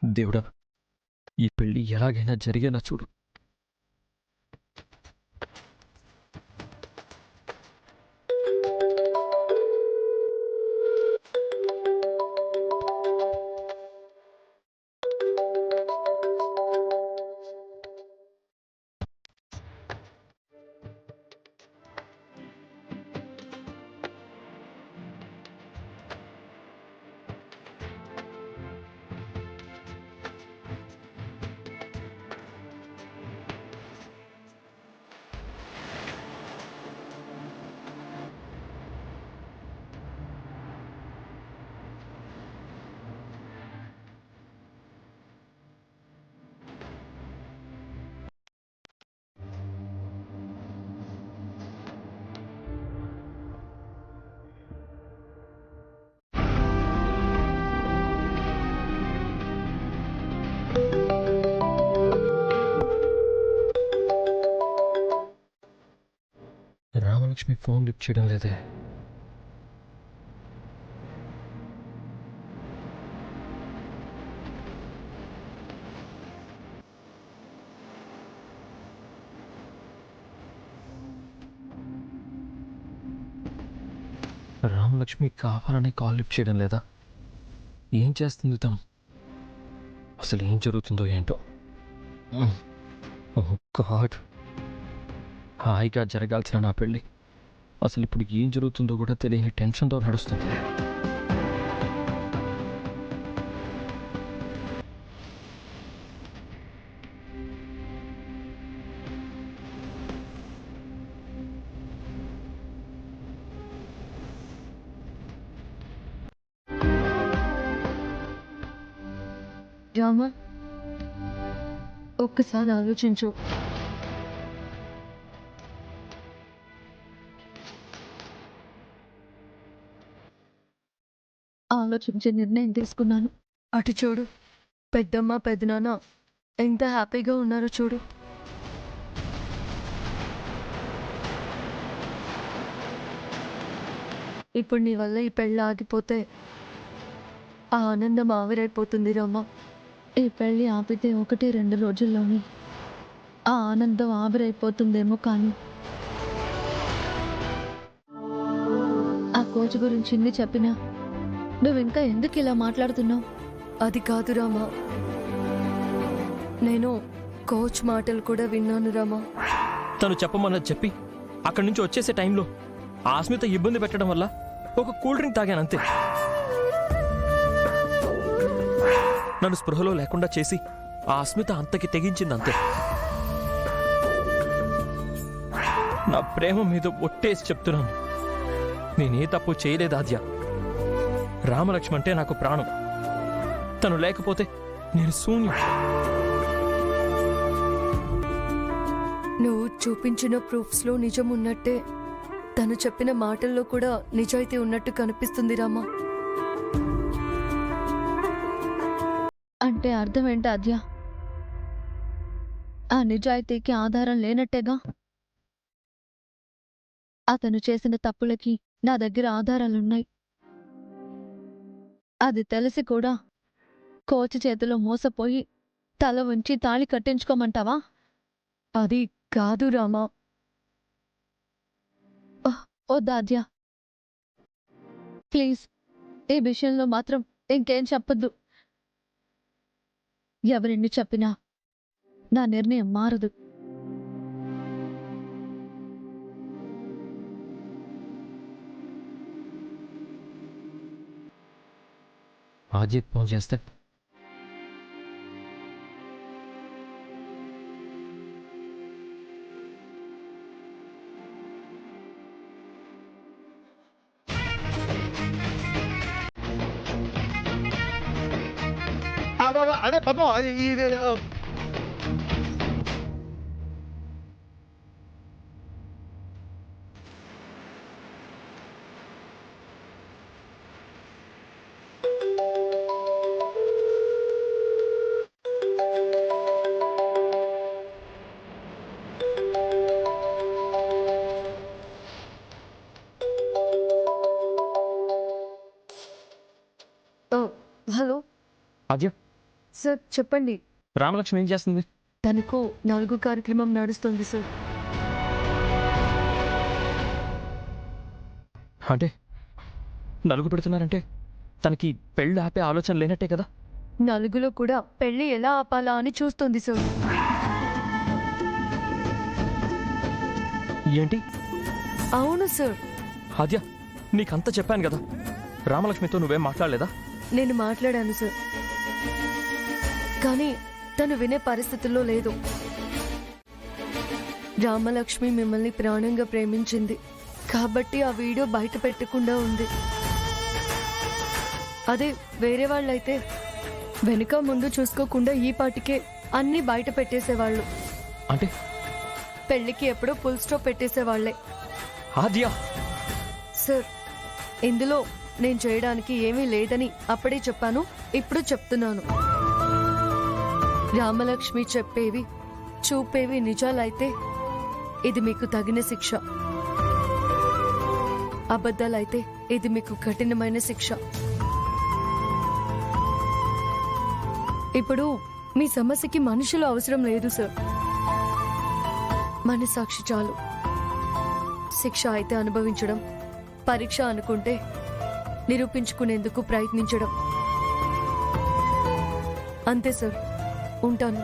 దేవుడా, ఈ పెళ్లి ఎలాగైనా జరిగేలా చూడు. రామలక్ష్మి ఫోన్ లిఫ్ట్ చేయడం లేదే. రామలక్ష్మి కావాలని కాల్ లిఫ్ట్ చేయడం లేదా? ఏం చేస్తుంది తను? అసలు ఏం జరుగుతుందో ఏంటో. ఓ గాడ్, హాయిగా జరగాల్సిన నా పెళ్ళి అసలు ఇప్పుడు ఏం జరుగుతుందో కూడా తెలియని టెన్షన్తో నడుస్తుంది. రామా, ఒక్కసారి ఆలోచించు. ఆలోచించే నిర్ణయం తీసుకున్నాను. అటు చూడు, పెద్దమ్మ పెద్దనాన్న ఎంత హ్యాపీగా ఉన్నారో చూడు. ఇప్పుడు నీ వల్ల ఈ పెళ్ళి ఆగిపోతే ఆ ఆనందం ఆవిరైపోతుంది రామా. ఈ పెళ్ళి ఆపితే 1-2 రోజుల్లోనే ఆ ఆనందం ఆవిరైపోతుందేమో. కానీ ఆ కోచ్ గురించి ఇన్ని చెప్పినా నువ్వు ఇంకా ఎందుకు ఇలా మాట్లాడుతున్నావు? అది కాదు రామా, నేను కోచ్ మాటలు కూడా విన్నాను రామా. తను చెప్పమన్నది చెప్పి అక్కడి నుంచి వచ్చేసే టైంలో ఆస్మిత ఇబ్బంది పెట్టడం వల్ల ఒక కూల్ డ్రింక్ తాగానంతే. నన్ను స్పృహలో లేకుండా చేసి ఆ అస్మిత అంతకి తెగించిందంతే. నా ప్రేమ మీద ఒట్టేసి చెప్తున్నాను, నేనే తప్పు చేయలేదు ఆద్య. రామలక్ష్మి అంటే నాకు ప్రాణం. తను లేకపోతే నేను శూన్యం. నువ్వు చూపించిన ప్రూఫ్స్లో నిజం ఉన్నట్టే తను చెప్పిన మాటల్లో కూడా నిజాయితీ ఉన్నట్టు కనిపిస్తుంది రామా. అంటే అర్థం ఏంటి ఆద్య? ఆ నిజాయితీకి ఆధారం లేనట్టేగా. అతను చేసిన తప్పులకి నా దగ్గర ఆధారాలున్నాయి. అది తెలిసి కూడా కోచ్ చేతిలో మోసపోయి తల ఉంచి తాళి కట్టించుకోమంటావా? అది కాదు రామా. వద్దాద్య, ప్లీజ్ ఈ విషయంలో మాత్రం ఇంకేం చెప్పొద్దు. ఎవరిని చెప్పినా నా నిర్ణయం మారదు. అజిత్ ఫోన్ చేస్తే అదే పాపం హలో ఆద్య, సార్ చెప్పండి. రామలక్ష్మి ఏం చేస్తుంది? తనకు 4 కార్యక్రమం నడుస్తుంది సార్. అంటే నలుగు పెడుతున్నారంటే తనకి పెళ్ళి ఆపే ఆలోచన లేనట్టే కదా? 4లో కూడా పెళ్లి ఎలా ఆపాలా అని చూస్తుంది సార్. ఏంటి? అవును సార్. ఆద్య, నీకంతా చెప్పాను కదా, రామలక్ష్మితో నువ్వేం మాట్లాడలేదా? నేను మాట్లాడాను సార్, కానీ తను వినే పరిస్థితుల్లో లేదు. రామలక్ష్మి మిమ్మల్ని ప్రాణంగా ప్రేమించింది కాబట్టి ఆ వీడియో బయట పెట్టకుండా ఉంది. అదే వేరే వాళ్ళైతే వెనుక ముందు చూసుకోకుండా ఈ పాటికే అన్నీ బయట పెట్టేసేవాళ్ళు. అంటే పెళ్లికి ఎప్పుడో ఫుల్ స్టాప్ పెట్టేసేవాళ్లే. ఆద్య, సార్, ఇందులో నేను చేయడానికి ఏమీ లేదని అప్పుడే చెప్పాను, ఇప్పుడు చెప్తున్నాను. రామలక్ష్మి చెప్పేవి చూపేవి నిజాలైతే ఇది మీకు తగిన శిక్ష, అబద్ధాలైతే ఇది మీకు కఠినమైన శిక్ష. ఇప్పుడు మీ సమస్యకి మనుషులు అవసరం లేదు సార్, మనసాక్షి చాలు. శిక్ష అయితే అనుభవించడం, పరీక్ష అనుకుంటే నిరూపించుకునేందుకు ప్రయత్నించడం. అంతే సార్, ఉంటాను.